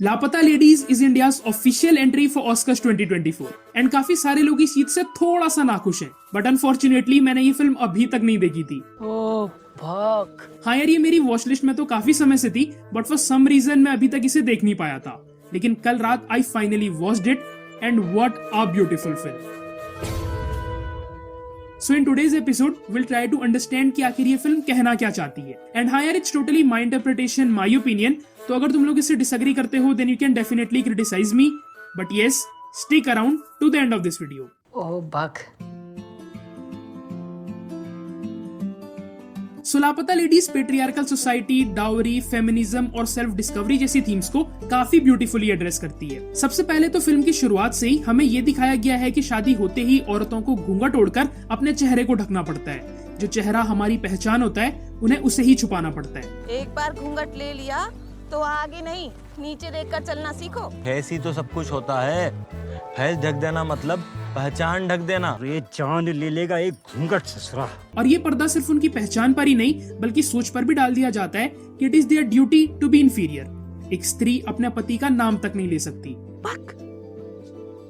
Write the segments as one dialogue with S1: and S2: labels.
S1: लापता ladies is India's official entry for Oscars 2024 and काफी सारे लोग इस चीज से थोड़ा सा नाखुश हैं, बट अनफॉर्चुनेटली मैंने ये फिल्म अभी तक नहीं देखी थी।
S2: ओह भक।
S1: हाँ यार, ये मेरी वॉच लिस्ट में तो काफी समय से थी, बट फॉर सम रीजन मैं अभी तक इसे देख नहीं पाया था। लेकिन कल रात I finally watched it and what a beautiful film. So in today's episode, we'll try to understand कि आखिर ये फिल्म कहना क्या चाहती है। And हाँ यार, it's totally my interpretation, my opinion. तो अगर तुम लोग इससे disagree करते हो, then you can definitely criticize me. But yes, stick around to the end of this video.
S2: ओह भक।
S1: So लापता ladies patriarchal society, dowry, feminism और सेल्फ डिस्कवरी जैसी थीम्स को काफी ब्यूटीफुली एड्रेस करती है। सबसे पहले तो फिल्म की शुरुआत से ही हमें ये दिखाया गया है कि शादी होते ही औरतों को घूंघट ओढ़कर अपने चेहरे को ढकना पड़ता है। जो चेहरा हमारी पहचान होता है, उन्हें उसे ही छुपाना पड़ता है।
S3: एक बार घूंघट ले लिया तो आगे नहीं, नीचे देखकर चलना सीखो।
S4: ऐसी तो सब कुछ होता है। फैल ढक देना मतलब पहचान ढक देना।
S5: ये जान ले लेगा एक घूंघट ससुरा।
S1: और ये पर्दा सिर्फ उनकी पहचान पर ही नहीं, बल्कि सोच पर भी डाल दिया जाता है कि it is their duty to be inferior. एक स्त्री अपने पति का नाम तक नहीं ले सकती।
S3: पक,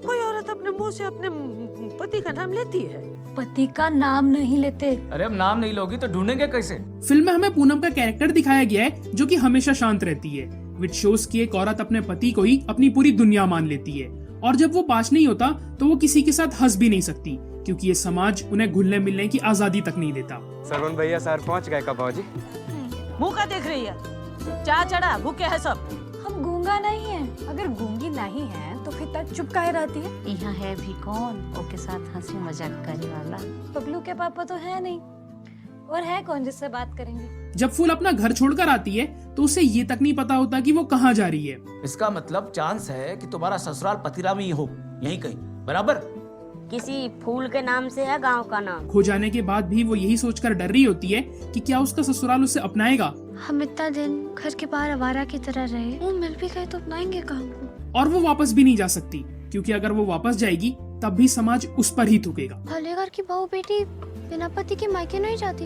S3: कोई औरत अपने मुंह से अपने पति का नाम लेती है?
S6: पति का नाम नहीं लेते।
S7: अरे अब नाम नहीं लोगी तो ढूंढेंगे कैसे?
S1: फिल्म में हमें पूनम का कैरेक्टर दिखाया गया है, जो कि हमेशा शांत रहती है, विच शोज कि एक औरत अपने पति को ही अपनी पूरी दुनिया मान लेती है। और जब वो पास नहीं होता तो वो किसी के साथ हंस भी नहीं सकती, क्योंकि ये समाज उन्हें घुलने मिलने की आजादी तक नहीं देता।
S8: सरवण भैया सर पहुंच गए कब जी?
S3: मुंह का देख रही है? चाह चढ़ा, भूखे है सब।
S6: हम गूंगा नहीं है। अगर गूंगी नहीं है तो फिर तक चुप काहे रहती है?
S9: यहाँ है भी कौन ओके साथ हंसी मजाक करने वाला?
S6: पगलू के पापा तो है नहीं, और है कौन जिससे बात करेंगे?
S1: जब फूल अपना घर छोड़कर आती है तो उसे ये तक नहीं पता होता कि वो कहाँ जा रही है।
S7: इसका मतलब चांस है कि तुम्हारा ससुराल पतिराम ही हो, यहीं कहीं, बराबर?
S9: किसी फूल के नाम से है गांव का नाम।
S1: खो जाने के बाद भी वो यही सोचकर डर रही होती है कि क्या उसका ससुराल उसे अपनाएगा।
S6: हम इतना दिन घर के बाहर आवारा की तरह रहे, वो मिल भी गए तो अपनाएंगे काम को।
S1: और वो वापस भी नहीं जा सकती, क्योंकि अगर वो वापस जाएगी तब भी समाज उस पर ही थूकेगा।
S6: भले घर की बहू बेटी बिना पति के मायके नहीं जाती।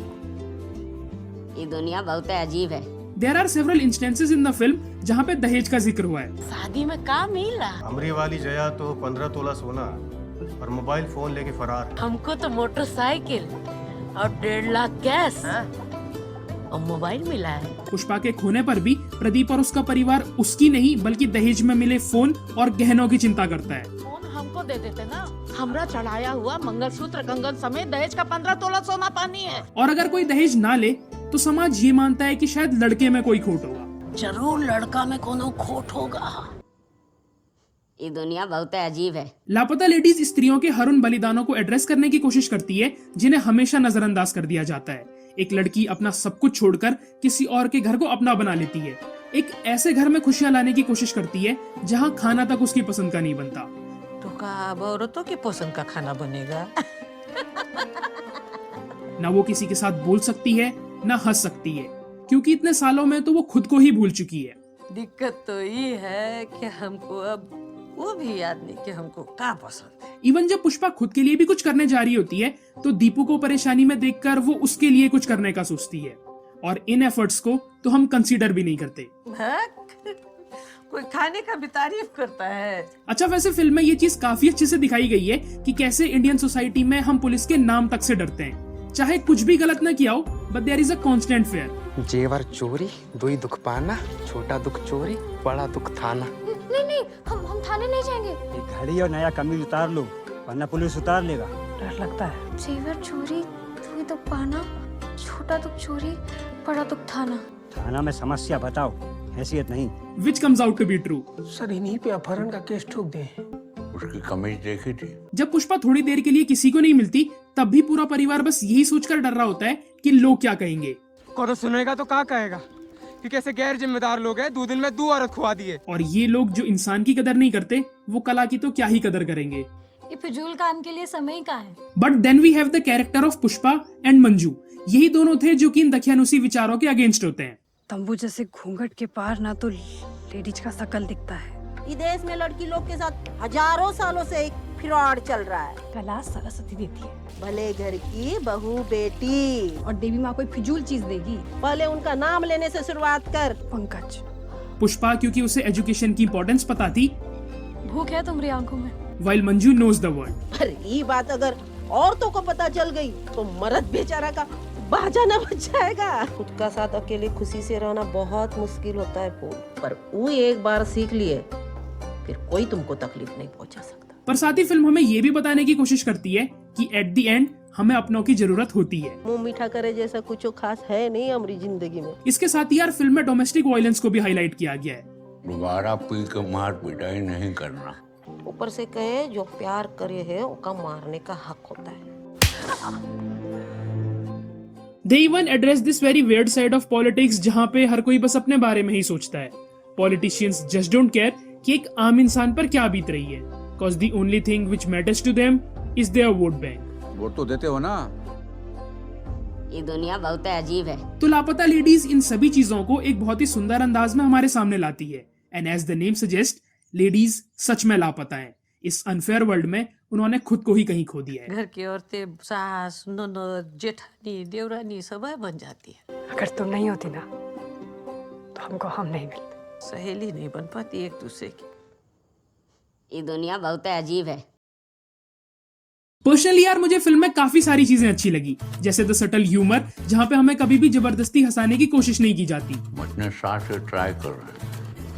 S9: ये दुनिया बहुत अजीब है।
S1: There are several instances in the film जहाँ पे दहेज का जिक्र हुआ है।
S3: शादी में काम मिला।
S10: हमरी वाली जया तो 15 तोला सोना और मोबाइल फोन लेके फरार।
S3: हमको तो मोटरसाइकिल और 1.5 लाख कैश और मोबाइल मिला है।
S1: पुष्पा के खोने पर भी प्रदीप और उसका परिवार उसकी नहीं बल्कि दहेज में मिले फोन और गहनों की चिंता करता है।
S3: फोन हमको दे देते ना, हमरा चढ़ाया हुआ मंगलसूत्र कंगन समेत दहेज का 15 तोला सोना पानी है।
S1: और अगर कोई दहेज ना ले तो समाज ये मानता है कि शायद लड़के में कोई खोट होगा।
S3: जरूर लड़का में कोनो खोट होगा।
S9: ये दुनिया बहुत अजीब है।
S1: लापता लेडीज स्त्रियों के हर उन बलिदानों को एड्रेस करने की कोशिश करती है जिन्हें हमेशा नजरअंदाज कर दिया जाता है। एक लड़की अपना सब कुछ छोड़कर किसी और के घर को अपना बना लेती है। एक ऐसे घर में खुशियां लाने की कोशिश करती है जहां खाना तक उसकी पसंद का नहीं बनता।
S3: तो का अब औरतों की पसंद का खाना बनेगा?
S1: ना वो किसी के साथ बोल सकती है, ना हंस सकती है, क्योंकि इतने सालों में तो वो खुद को ही भूल चुकी है।
S3: दिक्कत तो ये है कि हमको अब वो भी याद नहीं कि हमको क्या पसंद है।
S1: इवन जब पुष्पा खुद के लिए भी कुछ करने जा रही होती है तो दीपू को परेशानी में देखकर वो उसके लिए कुछ करने का सोचती है, और इन एफर्ट्स को तो हम कंसीडर भी नहीं करते।
S3: कोई खाने का भी तारीफ करता है।
S1: अच्छा, वैसे फिल्म में ये चीज काफी अच्छे से दिखाई गई है कि कैसे इंडियन सोसाइटी में हम पुलिस के नाम तक से डरते हैं। चाहे कुछ भी गलत ना किया हो, but there is a constant fear.
S8: जेवर चोरी, दुई दुख पाना, छोटा दुख चोरी, बड़ा दुख थाना।
S6: नहीं नहीं, हम थाने नहीं जाएंगे।
S5: ये घड़ी और नया कमीज उतार लो, वरना पुलिस उतार लेगा।
S3: डर लगता है।
S6: जेवर चोरी, दुई दुख पाना, छोटा दुख चोरी, बड़ा दुख थाना।
S5: थाना में समस्या बताओ, हैसियत नहीं।
S1: Which comes out to be true.
S2: Sir इन्हीं पे अपहरण का केस ठोक दे।
S4: उसकी कमीज देखी थी।
S1: जब पुष्पा थोड़ी देर के लिए किसी को नहीं मिलती, तब भी पूरा परिवार बस यही सोचकर डर रहा होता है कि लोग क्या कहेंगे।
S8: को सुनेगा तो क्या कहेगा कि कैसे गैर जिम्मेदार लोग हैं, 2 दिन में 2 औरत खुआ दिए।
S1: और ये लोग जो इंसान की कदर नहीं करते, वो कला की तो क्या ही कदर करेंगे।
S6: ये फिजूल काम के लिए समय ही कहाँ है?
S1: But then we have the character of Pushpa and Manju. यही दोनों थे जो कि इन दकियानुसी विचारों के अगेंस्ट होते हैं।
S11: तंबू जैसे घूंघट के पार ना तो लेडीज का शकल दिखता है।
S3: इस देश में लड़की लोग के साथ हजारों सालों से एक फ्रॉड चल रहा है।
S11: कला सरस्वती देती है,
S3: भले घर की बहू बेटी,
S11: और देवी माँ कोई फिजूल चीज देगी।
S3: पहले उनका नाम लेने से शुरुआत कर।
S11: पंकज,
S1: पुष्पा क्योंकि उसे एजुकेशन की इंपॉर्टेंस पता थी,
S6: भूख है तुम्हारी आंखों में।
S1: while Manju knows the word.
S3: अरे ये बात अगर औरतों को पता चल गई तो मर्द बेचारा का बाजाना बच जाएगा। खुद का साथ अकेले खुशी से रहना बहुत मुश्किल होता है फूल, पर वो एक बार सीख लिए फिर कोई तुमको तकलीफ नहीं पहुंचा सकता।
S1: पर साथ ही फिल्म हमें ये भी बताने की कोशिश करती है कि एट द एंड हमें अपनों की जरूरत होती है।
S3: मुंह मीठा करे जैसा कुछ खास है नहीं हमारी जिंदगी में।
S1: इसके साथ ही यार फिल्म में डोमेस्टिक वायलेंस को भी हाईलाइट किया गया है।
S12: दोबारा पी के मार पिटाई नहीं करना।
S3: ऊपर से कहे जो प्यार करे है उसका मारने का हक होता है।
S1: They even address this very weird side of politics जहाँ पे हर कोई बस अपने बारे में ही सोचता है। Politicians just don't care कि एक आम इंसान पर क्या बीत रही है, cause the only thing which matters to them is their vote bank.
S12: Vote तो देते हो ना।
S9: ये दुनिया बहुत अजीब है।
S1: तो लापता लेडीज इन सभी चीजों को एक बहुत ही सुंदर अंदाज में हमारे सामने लाती है। And as the name suggest, ladies सच में लापता है। इस अनफेयर वर्ल्ड में उन्होंने खुद को ही कहीं खो दिया है।
S3: घर की औरतें सास, ननद, जेठानी, देवरानी सब बन जाती है।
S11: अगर तुम नहीं होती ना तो हमको हम नहीं मिलते।
S3: सहेली नहीं बन पाती एक दूसरे की।
S9: ये दुनिया बहुत अजीब है।
S1: पर्सनली यार मुझे फिल्म में काफी सारी चीजें अच्छी लगी, जैसे द सटल ह्यूमर जहाँ पे हमें कभी भी जबरदस्ती हंसाने की कोशिश नहीं की जाती।
S12: मटने साथ से ट्राई कर रहे हैं,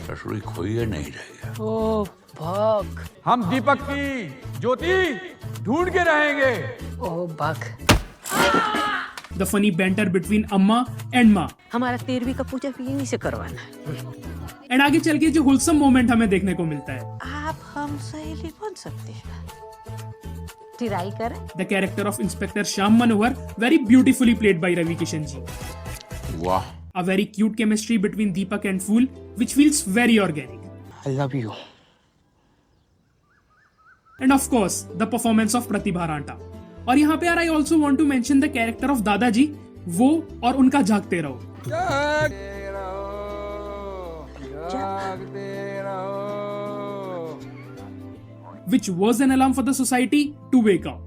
S12: ससुरी खोइए नहीं रहेगा।
S2: ओ भक।
S8: हम दीपक की ज्योति ढूंढ के रहेंगे।
S2: ओ भक।
S1: द फनी बैंटर बिटवीन अम्मा एंड माँ,
S3: हमारा 13वीं का पूजा भी यहीं से करवाना है।
S1: एंड आगे चल के जो होलसम मोमेंट हमें देखने को मिलता है।
S3: आप हम सहेली बन सकते हैं।
S9: ट्राई करें।
S1: The character of inspector Shyam Manohar very beautifully played by Ravi Kishan ji.
S12: वाह।
S1: A very cute chemistry between Deepak and Fool, which feels very organic.
S2: I love you.
S1: And of course, the performance of Pratibha Ranta. और यहाँ पे यार I also want to mention the character of दादाजी, वो और उनका जागते रहो। Which was an alarm for the society to wake up.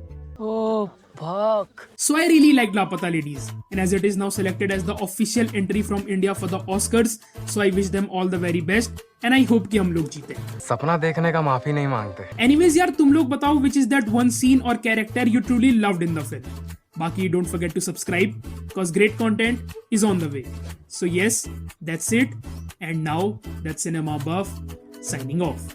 S2: Oh, fuck.
S1: So I really liked Lapata Ladies, and as it is now selected as the official entry from India for the Oscars, so I wish them all the very best, and I hope कि हम लोग जीते।
S8: सपना देखने का माफी नहीं मांगते।
S1: Anyways यार तुम लोग बताओ which is that one scene or character you truly loved in the film. बाकी don't forget to subscribe, cause great content is on the way. So yes, that's it, and now that's Cinema Buff signing off.